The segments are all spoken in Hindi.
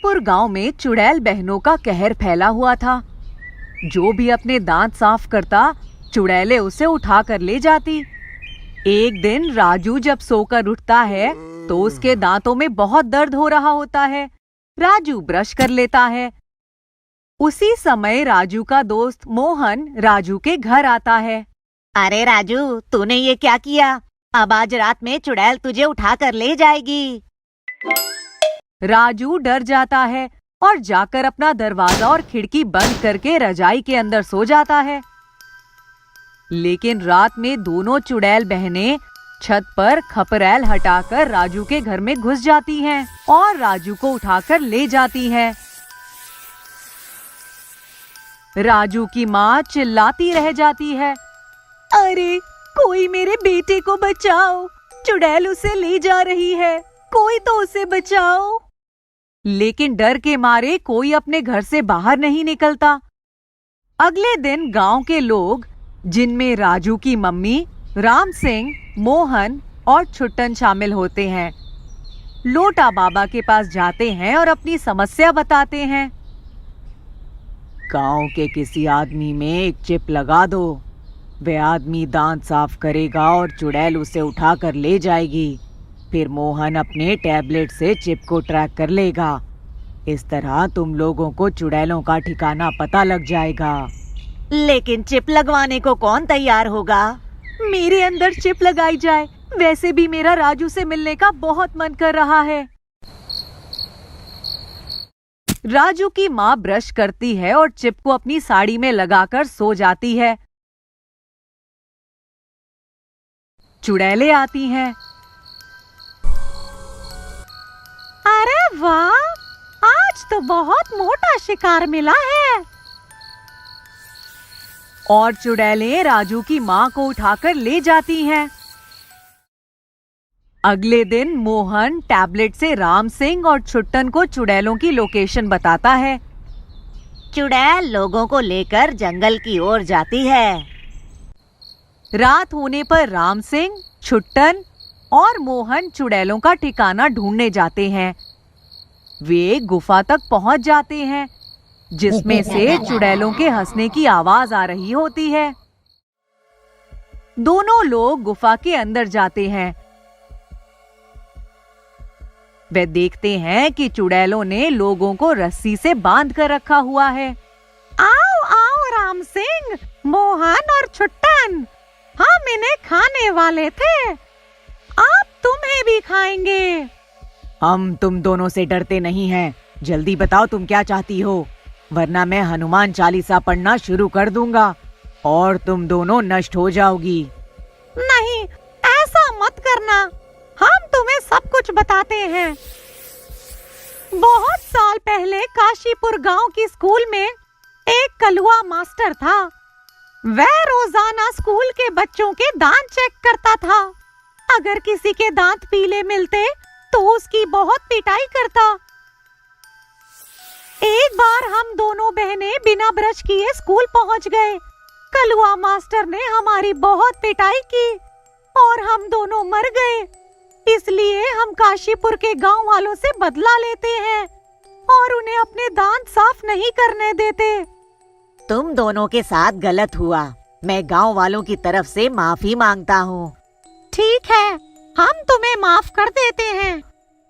पुर गांव में चुड़ैल बहनों का कहर फैला हुआ था। जो भी अपने दांत साफ करता, चुड़ैलें उसे उठा कर ले जाती। एक दिन राजू जब सोकर उठता है तो उसके दांतों में बहुत दर्द हो रहा होता है। राजू ब्रश कर लेता है। उसी समय राजू का दोस्त मोहन राजू के घर आता है। अरे राजू, तूने ये क्या किया? अब आज रात में चुड़ैल तुझे उठा कर ले जाएगी। राजू डर जाता है और जाकर अपना दरवाजा और खिड़की बंद करके रजाई के अंदर सो जाता है। लेकिन रात में दोनों चुड़ैल बहनें छत पर खपरैल हटाकर राजू के घर में घुस जाती हैं और राजू को उठाकर ले जाती हैं। राजू की माँ चिल्लाती रह जाती है, अरे कोई मेरे बेटे को बचाओ, चुड़ैल उसे ले जा रही है, कोई तो उसे बचाओ। लेकिन डर के मारे कोई अपने घर से बाहर नहीं निकलता। अगले दिन गांव के लोग, जिनमें राजू की मम्मी, राम सिंह, मोहन और छुट्टन शामिल होते हैं, लोटा बाबा के पास जाते हैं और अपनी समस्या बताते हैं। गांव के किसी आदमी में एक चिप लगा दो। वह आदमी दांत साफ करेगा और चुड़ैल उसे उठा कर ले जाएगी। फिर मोहन अपने टैबलेट से चिप को ट्रैक कर लेगा। इस तरह तुम लोगों को चुड़ैलों का ठिकाना पता लग जाएगा। लेकिन चिप लगवाने को कौन तैयार होगा? मेरे अंदर चिप लगाई जाए, वैसे भी मेरा राजू से मिलने का बहुत मन कर रहा है। राजू की माँ ब्रश करती है और चिप को अपनी साड़ी में लगाकर सो जाती है। चुड़ैलें आती हैं। अरे वाह, आज तो बहुत मोटा शिकार मिला है। और चुड़ैलें राजू की माँ को उठाकर ले जाती हैं। अगले दिन मोहन टैबलेट से राम सिंह और छुट्टन को चुड़ैलों की लोकेशन बताता है। चुड़ैल लोगों को लेकर जंगल की ओर जाती है। रात होने पर राम सिंह, छुट्टन और मोहन चुड़ैलों का ठिकाना ढूंढने जाते हैं। वे गुफा तक पहुंच जाते हैं, जिसमें से चुड़ैलों के हंसने की आवाज आ रही होती है। दोनों लोग गुफा के अंदर जाते हैं। वे देखते हैं कि चुड़ैलों ने लोगों को रस्सी से बांध कर रखा हुआ है। आओ आओ राम सिंह, मोहन और छुट्टन, हम इन्हें खाने वाले थे, अब तुम्हें भी खाएंगे। हम तुम दोनों से डरते नहीं हैं। जल्दी बताओ तुम क्या चाहती हो, वरना मैं हनुमान चालीसा पढ़ना शुरू कर दूंगा और तुम दोनों नष्ट हो जाओगी। नहीं, ऐसा मत करना, हम तुम्हें सब कुछ बताते हैं। बहुत साल पहले काशीपुर गांव की स्कूल में एक कलुआ मास्टर था। वह रोजाना स्कूल के बच्चों के दांत चेक करता था। अगर किसी के दांत पीले मिलते तो उसकी बहुत पिटाई करता। एक बार हम दोनों बहनें बिना ब्रश किए स्कूल पहुंच गए। कलुआ मास्टर ने हमारी बहुत पिटाई की और हम दोनों मर गए। इसलिए हम काशीपुर के गांव वालों से बदला लेते हैं और उन्हें अपने दांत साफ नहीं करने देते। तुम दोनों के साथ गलत हुआ। मैं गांव वालों की तरफ से माफी मांगता हूँ। ठीक है, हम तुम्हें माफ कर देते हैं,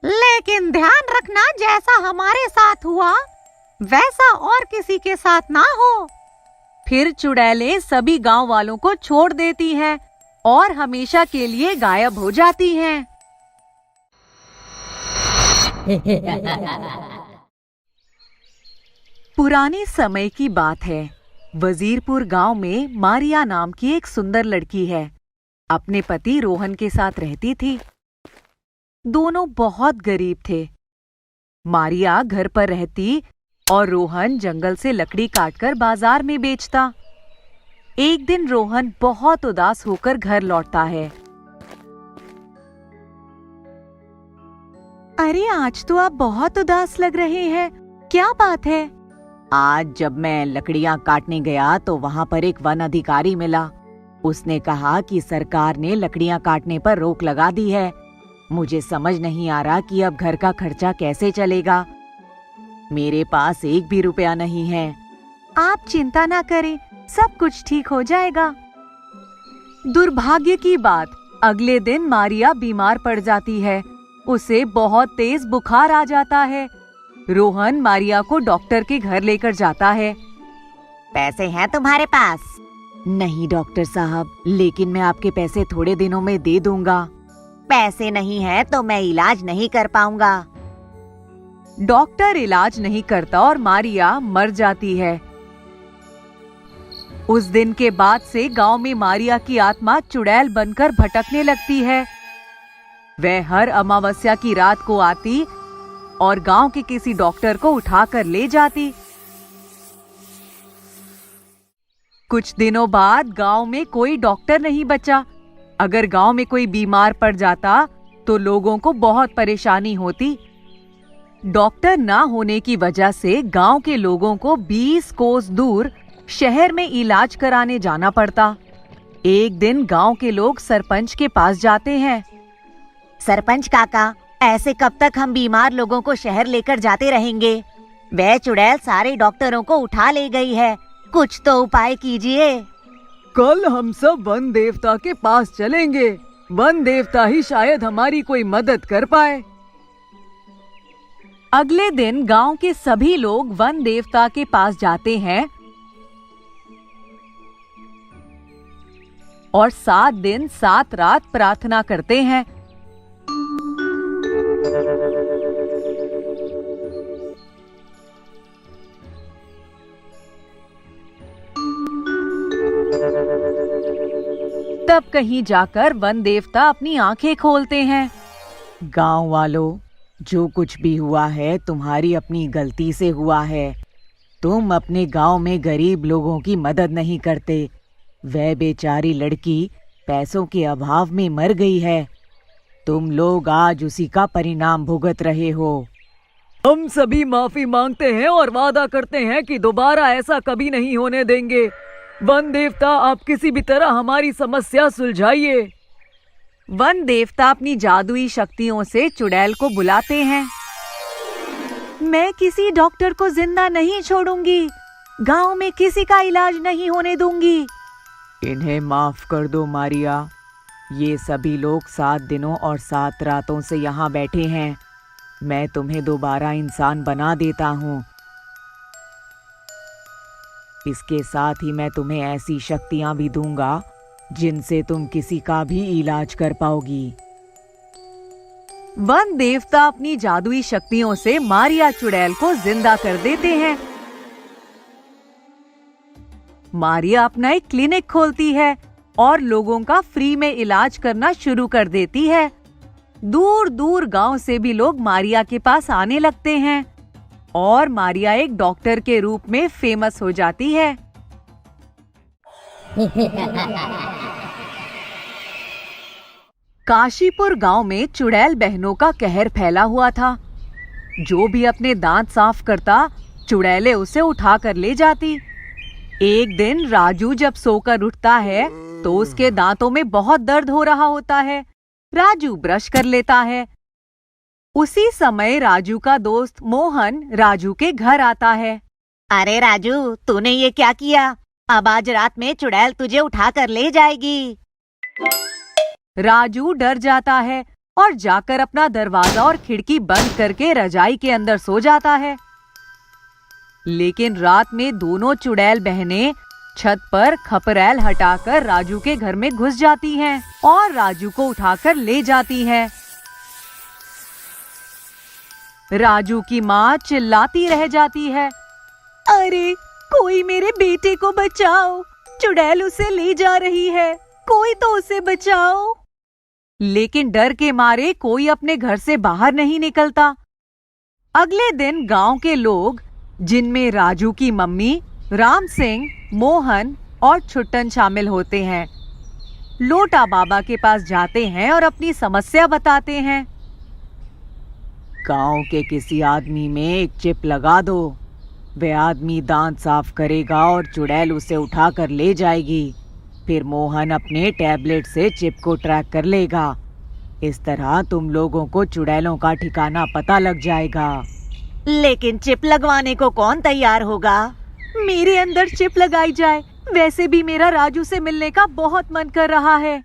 लेकिन ध्यान रखना जैसा हमारे साथ हुआ वैसा और किसी के साथ ना हो। फिर चुड़ैलें सभी गांव वालों को छोड़ देती हैं और हमेशा के लिए गायब हो जाती हैं। पुराने समय की बात है। वजीरपुर गांव में मारिया नाम की एक सुंदर लड़की है। अपने पति रोहन के साथ रहती थी। दोनों बहुत गरीब थे। मारिया घर पर रहती और रोहन जंगल से लकड़ी काटकर बाजार में बेचता। एक दिन रोहन बहुत उदास होकर घर लौटता है। अरे आज तो आप बहुत उदास लग रहे हैं, क्या बात है? आज जब मैं लकड़ियां काटने गया तो वहाँ पर एक वन अधिकारी मिला। उसने कहा कि सरकार ने लकड़ियां काटने पर रोक लगा दी है। मुझे समझ नहीं आ रहा कि अब घर का खर्चा कैसे चलेगा। मेरे पास 1 भी रुपया नहीं है। आप चिंता ना करें, सब कुछ ठीक हो जाएगा। दुर्भाग्य की बात, अगले दिन मारिया बीमार पड़ जाती है। उसे बहुत तेज बुखार आ जाता है। रोहन मारिया को डॉक्टर के घर लेकर जाता है। पैसे हैं तुम्हारे पास? नहीं डॉक्टर साहब, लेकिन मैं आपके पैसे थोड़े दिनों में दे दूंगा। पैसे नहीं है तो मैं इलाज नहीं कर पाऊंगा। डॉक्टर इलाज नहीं करता और मारिया मर जाती है। उस दिन के बाद से गांव में मारिया की आत्मा चुड़ैल बनकर भटकने लगती है। वह हर अमावस्या की रात को आती और गांव के किसी डॉक्टर को उठाकर ले जाती। कुछ दिनों बाद गांव में कोई डॉक्टर नहीं बचा। अगर गांव में कोई बीमार पड़ जाता तो लोगों को बहुत परेशानी होती। डॉक्टर ना होने की वजह से गांव के लोगों को 20 कोस दूर शहर में इलाज कराने जाना पड़ता। एक दिन गांव के लोग सरपंच के पास जाते हैं। सरपंच काका, ऐसे कब तक हम बीमार लोगों को शहर लेकर जाते रहेंगे? वह चुड़ैल सारे डॉक्टरों को उठा ले गई है, कुछ तो उपाय कीजिए। कल हम सब वन देवता के पास चलेंगे। वन देवता ही शायद हमारी कोई मदद कर पाए। अगले दिन गांव के सभी लोग वन देवता के पास जाते हैं और 7 दिन 7 रात प्रार्थना करते हैं। तब कहीं जाकर वन देवता अपनी आंखें खोलते हैं। गांव वालों, जो कुछ भी हुआ है तुम्हारी अपनी गलती से हुआ है। तुम अपने गांव में गरीब लोगों की मदद नहीं करते। वह बेचारी लड़की पैसों के अभाव में मर गई है। तुम लोग आज उसी का परिणाम भुगत रहे हो। हम सभी माफी मांगते हैं और वादा करते हैं कि दोबारा ऐसा कभी नहीं होने देंगे। वन देवता, आप किसी भी तरह हमारी समस्या सुलझाइए। वन देवता अपनी जादुई शक्तियों से चुड़ैल को बुलाते हैं। मैं किसी डॉक्टर को जिंदा नहीं छोड़ूंगी। गांव में किसी का इलाज नहीं होने दूंगी। इन्हें माफ कर दो मारिया। ये सभी लोग 7 दिनों और 7 रातों से यहाँ बैठे हैं। मैं तुम्हें दोबारा इंसान बना देता हूँ। इसके साथ ही मैं तुम्हें ऐसी शक्तियाँ भी दूंगा जिनसे तुम किसी का भी इलाज कर पाओगी। वन देवता अपनी जादुई शक्तियों से मारिया चुड़ैल को जिंदा कर देते हैं। मारिया अपना एक क्लिनिक खोलती है और लोगों का फ्री में इलाज करना शुरू कर देती है। दूर दूर गांव से भी लोग मारिया के पास आने लगते हैं और मारिया एक डॉक्टर के रूप में फेमस हो जाती है। काशीपुर गांव में चुड़ैल बहनों का कहर फैला हुआ था। जो भी अपने दांत साफ करता, चुड़ैलें उसे उठा कर ले जाती। एक दिन राजू जब सोकर उठता है तो उसके दांतों में बहुत दर्द हो रहा होता है। राजू ब्रश कर लेता है। उसी समय राजू का दोस्त मोहन राजू के घर आता है। अरे राजू, तूने ये क्या किया? अब आज रात में चुड़ैल तुझे उठा कर ले जाएगी। राजू डर जाता है और जाकर अपना दरवाजा और खिड़की बंद करके रजाई के अंदर सो जाता है। लेकिन रात में दोनों चुड़ैल बहनें छत पर खपरैल हटाकर राजू के घर में घुस जाती हैं और राजू को उठाकर ले जाती हैं। राजू की माँ चिल्लाती रह जाती है, अरे कोई मेरे बेटे को बचाओ, चुड़ैल उसे ले जा रही है, कोई तो उसे बचाओ। लेकिन डर के मारे कोई अपने घर से बाहर नहीं निकलता। अगले दिन गांव के लोग, जिनमें राजू की मम्मी, राम सिंह, मोहन और छुट्टन शामिल होते हैं, लोटा बाबा के पास जाते हैं और अपनी समस्या बताते हैं। गांव के किसी आदमी में एक चिप लगा दो। वह आदमी दांत साफ करेगा और चुड़ैल उसे उठाकर ले जाएगी। फिर मोहन अपने टैबलेट से चिप को ट्रैक कर लेगा। इस तरह तुम लोगों को चुड़ैलों का ठिकाना पता लग जाएगा। लेकिन चिप लगवाने को कौन तैयार होगा? मेरे अंदर चिप लगाई जाए। वैसे भी मेरा राजू से मिलने का बहुत मन कर रहा है।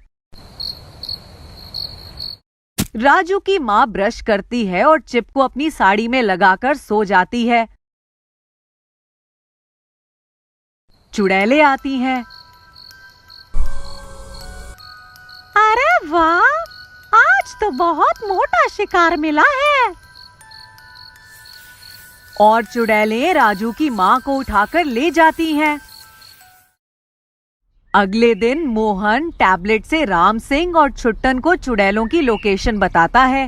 राजू की माँ ब्रश करती है और चिप को अपनी साड़ी में लगाकर सो जाती है। चुड़ैलें आती हैं। अरे वाह, आज तो बहुत मोटा शिकार मिला है। और चुड़ैलें राजू की माँ को उठाकर ले जाती हैं। अगले दिन मोहन टैबलेट से राम सिंह और छुट्टन को चुड़ैलों की लोकेशन बताता है।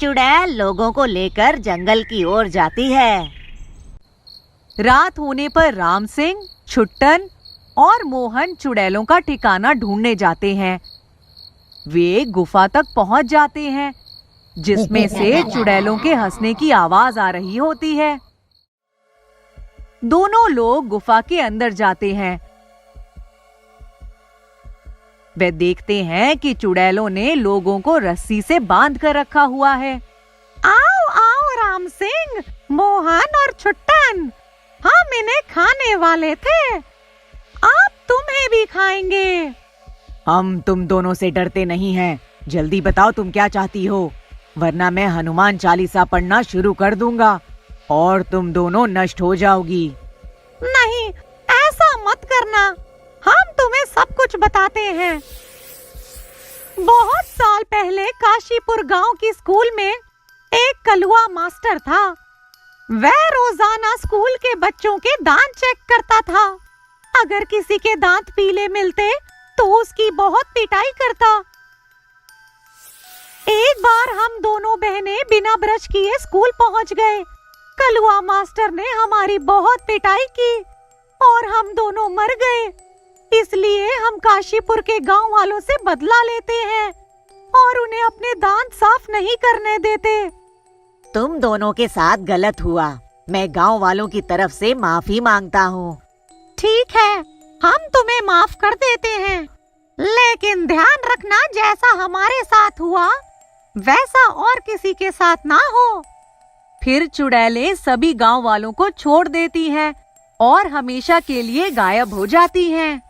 चुड़ैल लोगों को लेकर जंगल की ओर जाती है। रात होने पर राम सिंह, छुट्टन और मोहन चुड़ैलों का ठिकाना ढूंढने जाते हैं। वे गुफा तक पहुंच जाते हैं, जिसमें से चुड़ैलों के हंसने की आवाज आ रही होती है। दोनों लोग गुफा के अंदर जाते हैं। वे देखते हैं कि चुड़ैलों ने लोगों को रस्सी से बांध कर रखा हुआ है। आओ आओ राम सिंह, मोहन और छुट्टन, हम इन्हें खाने वाले थे। अब तुम्हें भी खाएंगे। हम तुम दोनों से डरते नहीं हैं। जल्दी बताओ तुम क्या चाहती हो, वरना मैं हनुमान चालीसा पढ़ना शुरू कर दूंगा और तुम दोनों नष्ट हो जाओगी। नहीं, ऐसा मत करना, हम तुम्हें सब कुछ बताते हैं। बहुत साल पहले काशीपुर गांव की स्कूल में एक कलुआ मास्टर था। वह रोजाना स्कूल के बच्चों के दांत चेक करता था। अगर किसी के दांत पीले मिलते तो उसकी बहुत पिटाई करता। एक बार हम दोनों बहनें बिना ब्रश किए स्कूल पहुंच गए। कलुआ मास्टर ने हमारी बहुत पिटाई की और हम दोनों मर गए। इसलिए हम काशीपुर के गांव वालों से बदला लेते हैं और उन्हें अपने दांत साफ नहीं करने देते। तुम दोनों के साथ गलत हुआ। मैं गांव वालों की तरफ से माफी मांगता हूँ। ठीक है, हम तुम्हें माफ कर देते हैं, लेकिन ध्यान रखना जैसा हमारे साथ हुआ वैसा और किसी के साथ ना हो। फिर चुड़ैलें सभी गांव वालों को छोड़ देती हैं और हमेशा के लिए गायब हो जाती हैं।